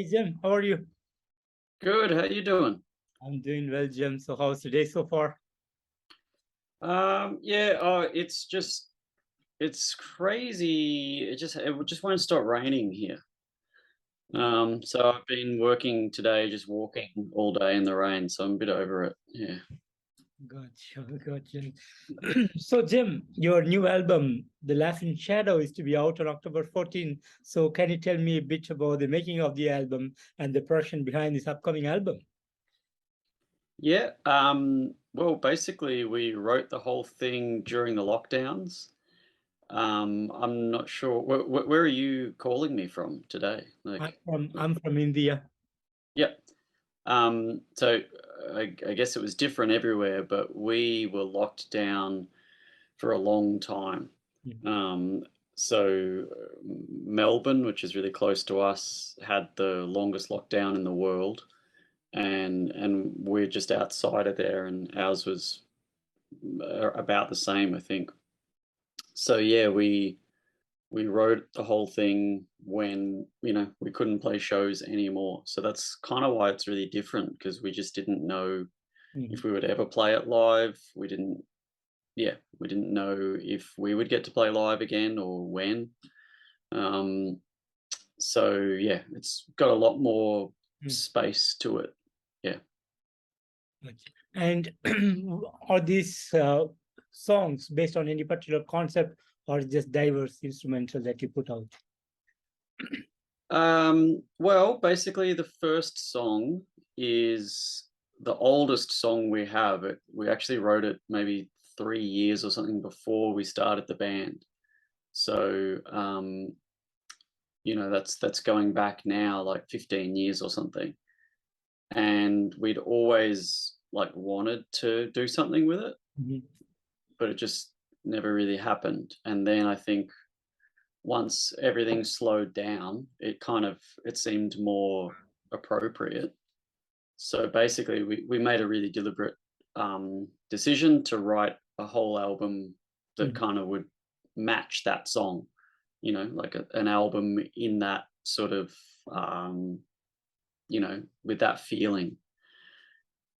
Hey Jim, how are you? Good. How you doing? I'm doing well, Jim. So how's the day so far? Yeah. It's crazy. It just won't stop raining here. So I've been working today, just walking all day in the rain. So I'm a bit over it. Yeah. Gotcha, gotcha. So Jim, your new album, The Laughing Shadow, is to be out on October 14th. So can you tell me a bit about the making of the album and the production behind this upcoming album? Yeah. Well, basically, we wrote the whole thing during the lockdowns. I'm not sure. Where are you calling me from today? I'm Like, from I'm from India. yep. So I guess it was different everywhere, but we were locked down for a long time. Mm. Um, so Melbourne, which is really close to us, had the longest lockdown in the world, and we're just outside of there, and ours was about the same, I think. So yeah, we wrote the whole thing when we couldn't play shows anymore. So that's kind of why it's really different because we just didn't know if Mhm. we would ever play it live. We didn't know if we would get to play live again or when. Um, so yeah, it's got a lot more Mm. space to it. Yeah. Gotcha. And are these songs based on any particular concept or just diverse instrumental that you put out? Well, basically, the first song is the oldest song we have. We actually wrote it maybe 3 years or something before we started the band. So, that's going back now like 15 years or something. And we'd always like wanted to do something with it, Mhm. but it just never really happened. And then I think once everything slowed down, it seemed more appropriate. So basically, we made a really deliberate decision to write a whole album that Mhm. kind of would match that song, like an album in that sort of, with that feeling.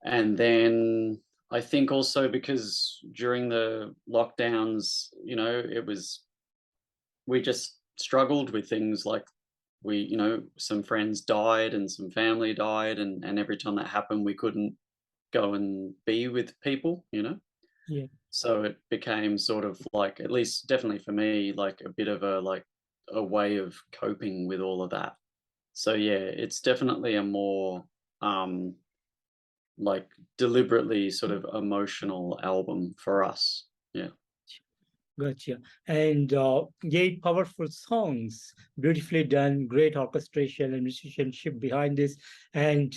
And then I think also because during the lockdowns, we just struggled with things like some friends died and some family died, and every time that happened, we couldn't go and be with people. Yeah. So it became sort of like, at least definitely for me, like a bit of a way of coping with all of that. So yeah, it's definitely a more um like deliberately sort of emotional album for us. Yeah. Gotcha. And eight powerful songs, beautifully done, great orchestration and musicianship behind this, and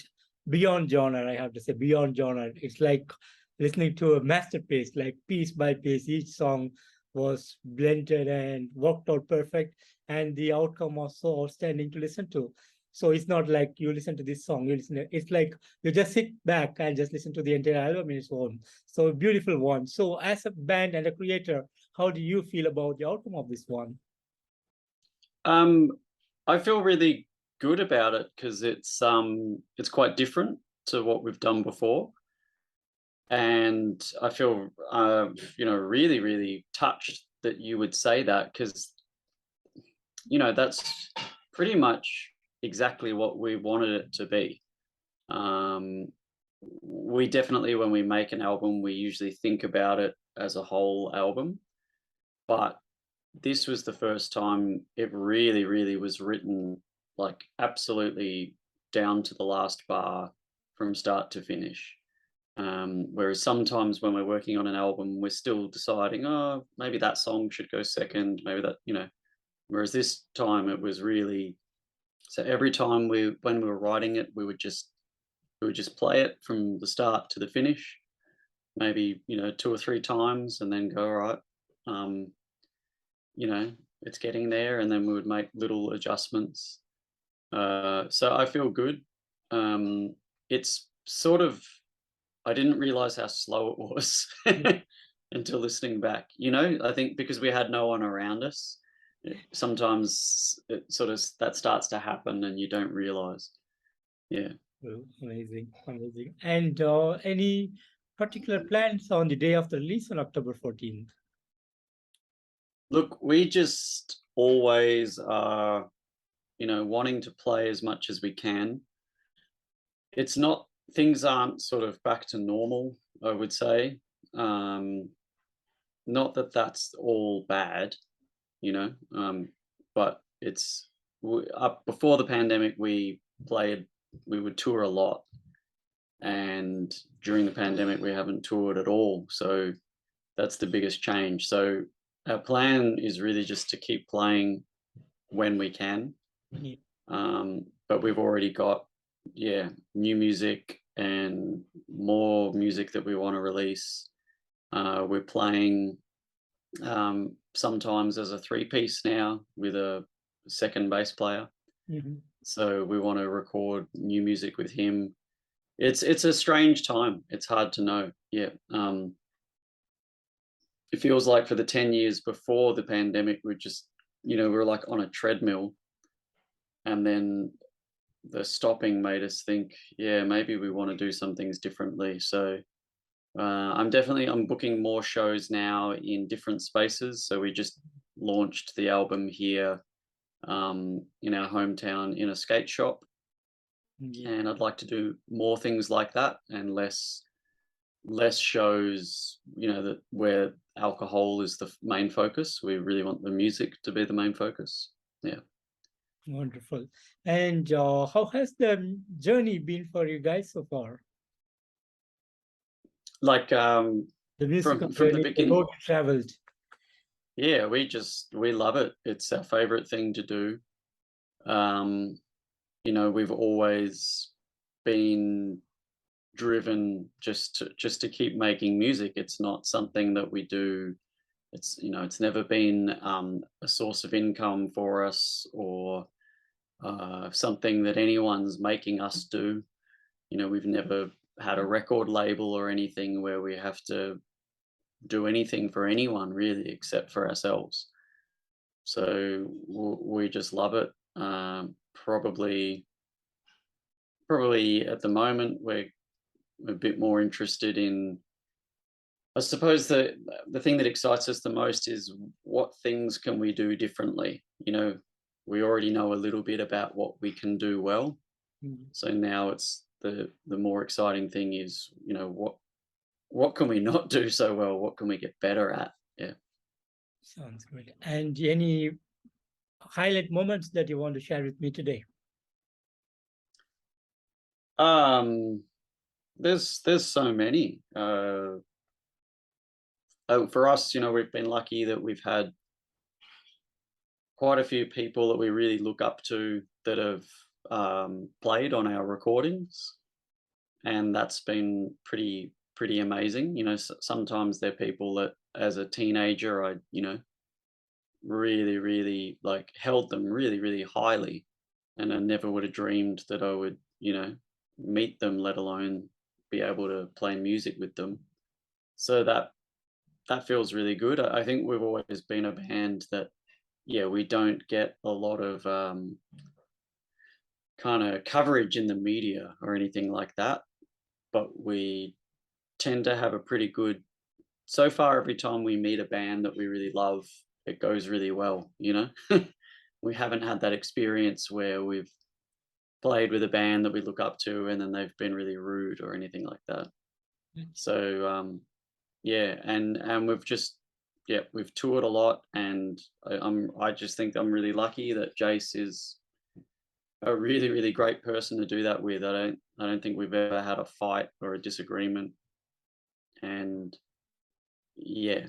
beyond genre, I have to say, beyond genre. It's like listening to a masterpiece, like piece by piece, each song was blended and worked out perfect, and the outcome was so outstanding to listen to. So it's not like you listen to this song, it's like you just sit back and just listen to the entire album in its own. So beautiful one. So as a band and a creator, how do you feel about the outcome of this one? Um, I feel really good about it because it's quite different to what we've done before, and I feel really really touched that you would say that because that's pretty much exactly what we wanted it to be. Um, we definitely, when we make an album, we usually think about it as a whole album, but this was the first time it really, really was written like absolutely down to the last bar from start to finish. Whereas sometimes when we're working on an album, we're still deciding, oh, maybe that song should go second, maybe that. Whereas this time it was really, so every time when we were writing it, we would just play it from the start to the finish, maybe, two or three times, and then go, all right, um, you know, it's getting there, and then we would make little adjustments. So I feel good. It's sort of, I didn't realize how slow it was Yeah. until listening back. I think because we had no one around us, sometimes it sort of that starts to happen and you don't realize. Yeah. Oh, amazing, amazing. And any particular plans on the day of the release on October 14th? Look, we just always are, wanting to play as much as we can. It's not, things aren't sort of back to normal, I would say. Um, Not that that's all bad, you know, but it's up before the pandemic, we would tour a lot, and during the pandemic, we haven't toured at all. So that's the biggest change. So our plan is really just to keep playing when we can. Yeah. But we've already got, yeah, new music and more music that we want to release. We're playing sometimes as a three-piece now with a second bass player. Mhm. So we want to record new music with him. It's a strange time. It's hard to know. Yeah. It feels like for the 10 years before the pandemic, we were like on a treadmill, and then the stopping made us think, yeah, maybe we want to do some things differently. So I'm booking more shows now in different spaces. So we just launched the album here in our hometown in a skate shop, Yeah. and I'd like to do more things like that and less shows, that where alcohol is the main focus. We really want the music to be the main focus. Yeah. Wonderful. And how has the journey been for you guys so far? Like The musical from the journey, the beginning. road you traveled. Yeah, we love it. It's our favorite thing to do. Um, we've always been driven just to keep making music. It's not something that we do. It's never been a source of income for us, or something that anyone's making us do. We've never had a record label or anything where we have to do anything for anyone really except for ourselves. So we just love it. Probably at the moment we're a bit more interested in. I suppose the thing that excites us the most is what things can we do differently. We already know a little bit about what we can do well. Mm. So now it's the more exciting thing is, what can we not do so well? What can we get better at? Yeah. Sounds good. And any highlight moments that you want to share with me today? Um, there's so many. For us, we've been lucky that we've had quite a few people that we really look up to that have played on our recordings, and that's been pretty amazing. Sometimes they're people that, as a teenager, I really really like held them really really highly, and I never would have dreamed that I would meet them, let alone be able to play music with them. So that feels really good. I think we've always been a band that, yeah, we don't get a lot of kind of coverage in the media or anything like that, but we tend to have a pretty good. So far, every time we meet a band that we really love, it goes really well. We haven't had that experience where we've played with a band that we look up to and then they've been really rude or anything like that. Mm. So yeah, and we've toured a lot, and I just think I'm really lucky that Jace is a really really great person to do that with. I don't think we've ever had a fight or a disagreement, and yeah,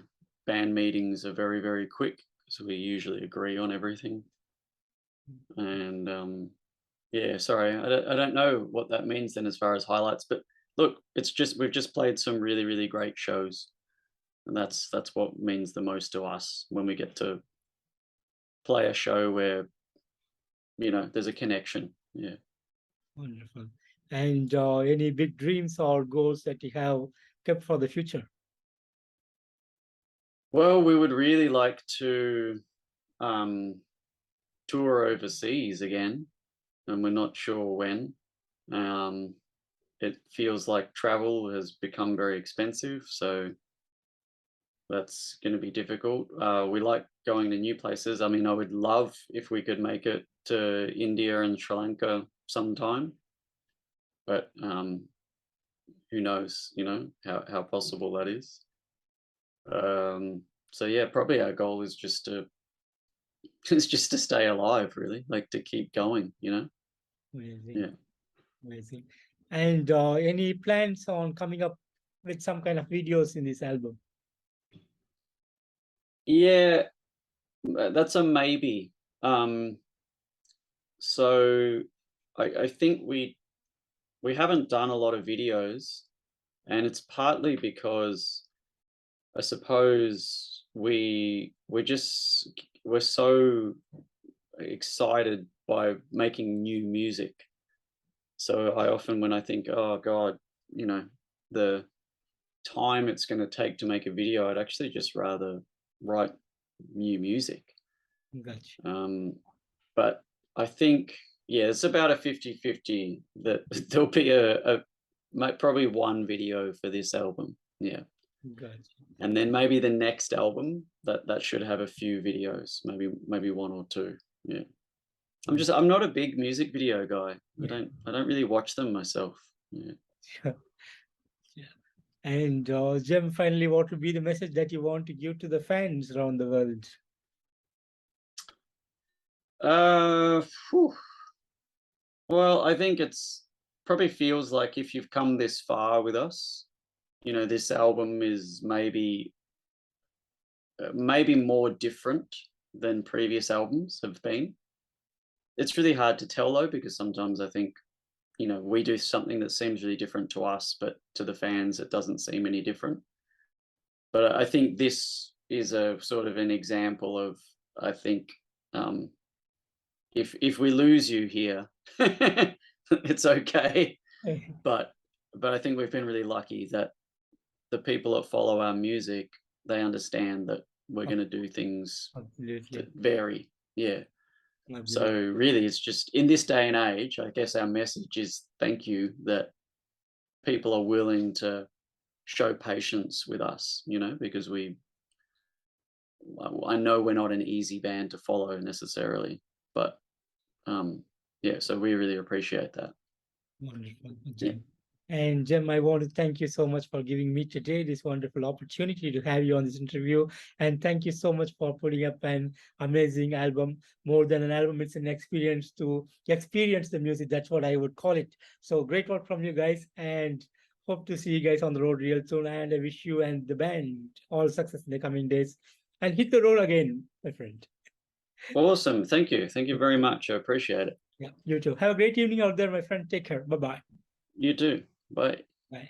band meetings are very very quick, so we usually agree on everything. And yeah, sorry, I don't know what that means then as far as highlights, but look, we've just played some really really great shows, and that's what means the most to us when we get to play a show where there's a connection. Yeah. Wonderful. And any big dreams or goals that you have kept for the future? Well, we would really like to. tour overseas again, and we're not sure when. It feels like travel has become very expensive, so that's going to be difficult. We like going to new places. I mean, I would love if we could make it to India and Sri Lanka sometime, but who knows, how possible that is. So yeah, probably our goal is just to is just to stay alive, really, like to keep going, Amazing. Yeah. Amazing. And any plans on coming up with some kind of videos in this album? Yeah, that's a maybe. So I think we haven't done a lot of videos, and it's partly because I suppose we're so excited by making new music. So I often, when I think, oh God, the time it's going to take to make a video, I'd actually just rather write new music. Gotcha. But I think, yeah, it's about a 50-50 that there'll be probably one video for this album. Yeah. Gotcha. And then maybe the next album that should have a few videos, maybe one or two. Yeah. I'm not a big music video guy. Yeah. I don't really watch them myself. Yeah. Sure. Yeah. And Jem, finally, what would be the message that you want to give to the fans around the world? Phew. Well, I think it's probably feels like if you've come this far with us, this album is maybe more different than previous albums have been. It's really hard to tell though, because sometimes I think, we do something that seems really different to us, but to the fans, it doesn't seem any different. But I think this is a sort of an example of, I think, if we lose you here, it's okay. But I think we've been really lucky that the people that follow our music, they understand that we're going to do things Absolutely. that vary. Yeah. Absolutely. So really, it's just in this day and age, I guess our message is thank you that people are willing to show patience with us, because I know we're not an easy band to follow necessarily, but yeah, so we really appreciate that. Wonderful, Yeah. Jem. And Jem, I want to thank you so much for giving me today this wonderful opportunity to have you on this interview. And thank you so much for putting up an amazing album. More than an album, it's an experience to experience the music. That's what I would call it. So great work from you guys, and hope to see you guys on the road real soon. And I wish you and the band all success in the coming days. And hit the road again, my friend. Awesome. Thank you. Thank you very much. I appreciate it. Yeah, you too. Have a great evening out there, my friend. Take care. Bye-bye. You too. Bye. Bye.